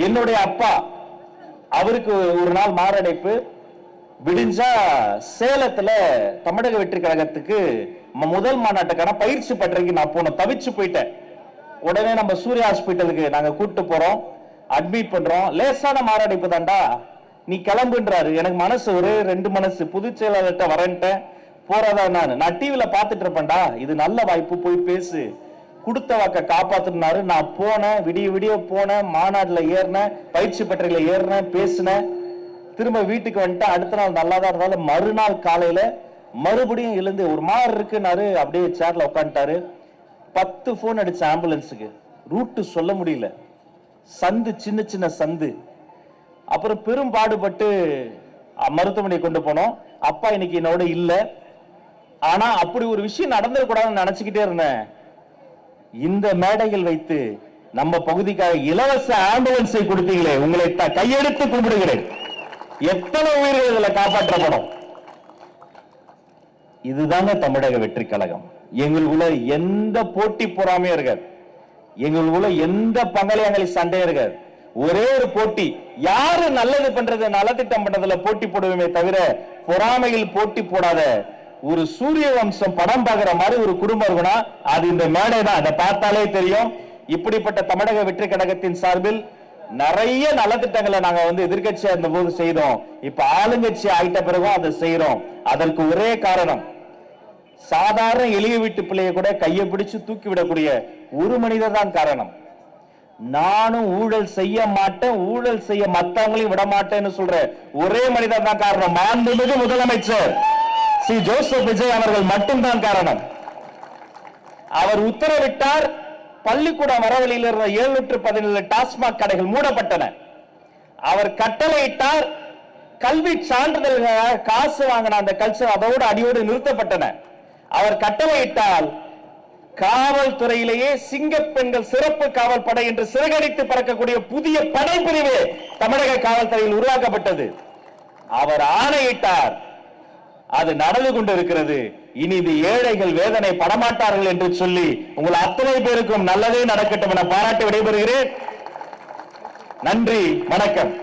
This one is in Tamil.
என்னுடைய அப்பா அவருக்கு ஒரு நாள் மாரடைப்பு விடிஞ்சா சேலத்துல தமிழக வெற்றி கழகத்துக்கு முதல் மாநாட்டுக்கான பயிற்சி பட்டறைக்கு நான் போன தவிச்சு போயிட்டேன். உடனே நம்ம சூர்யா ஹாஸ்பிட்டலுக்கு நாங்க கூட்டு போறோம், அட்மிட் பண்றோம். லேசான மாரடைப்பு தாண்டா, நீ கிளம்புன்றாரு. எனக்கு மனசு ஒரு ரெண்டு மனசு, பொதுச் செயலாளர்கிட்ட வரேன்ட்டேன். போறதா நான் டிவில பாத்துட்டு இருப்பேன்டா, இது நல்ல வாய்ப்பு, போய் பேசு, கொடுத்த வாக்க காப்பாத்துனாரு. நான் போனேன், விடிய விடிய போனேன், மாநாடுல ஏறினேன், பயிற்சி பட்டறையில ஏறினேன், பேசினேன். திரும்ப வீட்டுக்கு வந்துட்டு அடுத்த நாள் நல்லாதான் இருந்தாலும் மறுநாள் காலையில மறுபடியும் எழுந்து ஒரு மாதிரி இருக்குனாரு. அப்படியே சேர்ல உட்காந்துட்டாரு. 10 போன் அடிச்ச ஆம்புலன்ஸுக்கு, ரூட்டு சொல்ல முடியல, சந்து சின்ன சின்ன சந்து. அப்புறம் பெரும் பாடுபட்டு மருத்துவமனை கொண்டு போனோம். அப்பா இன்னைக்கு என்னோட இல்ல. ஆனா அப்படி ஒரு விஷயம் நடந்துடக்கூடாதுன்னு நினைச்சுக்கிட்டே இருந்தேன். இந்த மேடைகள் வைத்து நம்ம பகுதிக்காக இலவச ஆம்புலன்ஸை கொடுத்தீங்களே, உங்களை கையெடுத்து கும்பிடுகிறேன். எத்தனை உயிர்கள் இதுல காப்பாற்றப்படும். இதுதாங்க தமிழக வெற்றி கழகம். எங்களுக்குள்ள எந்த போட்டி பொறாமையும் இருக்காது, எங்களுக்குள்ள எந்த பங்காளியாங்களி சண்டையும் இருக்காது. ஒரே ஒரு போட்டி, யாரு நல்லது பண்றது நலத்திட்டம் பண்றதுல போட்டி போடுவோமே தவிர பொறாமையில் போட்டி போடாத ஒரு சூரிய வம்சம் படம் பார்க்கிற மாதிரி ஒரு குடும்பம் இருக்குன்னா அது இந்த மேடை தான். அதை பார்த்தாலே தெரியும். இப்படிப்பட்ட தமிழக வெற்றி கழகத்தின் சார்பில் நிறைய நலத்திட்டங்களை நாங்க எதிர்கட்சியா இருந்த போது செய்தோம். இப்ப ஆளுங்கட்சி ஆயிட்ட பிறகும் அதை செய்யறோம். அதற்கு ஒரே காரணம், சாதாரண எளிய வீட்டு பிள்ளைய கூட கையை பிடிச்சு தூக்கி விடக்கூடிய ஒரு மனிதர் தான் காரணம். நானும் ஊழல் செய்ய மாட்டேன், ஊழல் செய்ய மத்தவங்களையும் விட மாட்டேன்னு சொல்ற ஒரே மனிதர் தான் காரணம். மாண்புமிகு முதலமைச்சர் ஸ்ரீ ஜோசப் விஜய் அவர்கள் மட்டும்தான் காரணம். அவர் உத்தரவிட்டார், பள்ளிக்கூட வரவழியில் இருந்த 717 டாஸ்மாக் கடைகள் மூடப்பட்டன. அவர் கட்டளையிட்டார், கல்வி சான்றிதழ்கள் காசு வாங்கின அந்த கல்ச்சர் அதோடு அடியோடு நிறுத்தப்பட்டன. அவர் கட்டளையிட்டால் காவல்துறையிலேயே சிங்க பெண்கள் சிறப்பு காவல் படை என்று சிறகடித்து பறக்கக்கூடிய புதிய படைப்பிரிவு தமிழக காவல்துறையில் உருவாக்கப்பட்டது. அவர் ஆணையிட்டார், அது நடந்து கொண்டிருக்கிறது. இனி இந்த ஏழைகள் வேதனை படமாட்டார்கள் என்று சொல்லி உங்கள் அத்தனை பேருக்கும் நல்லதே நடக்கட்டும் என பாராட்டி விடைபெறுகிறேன். நன்றி, வணக்கம்.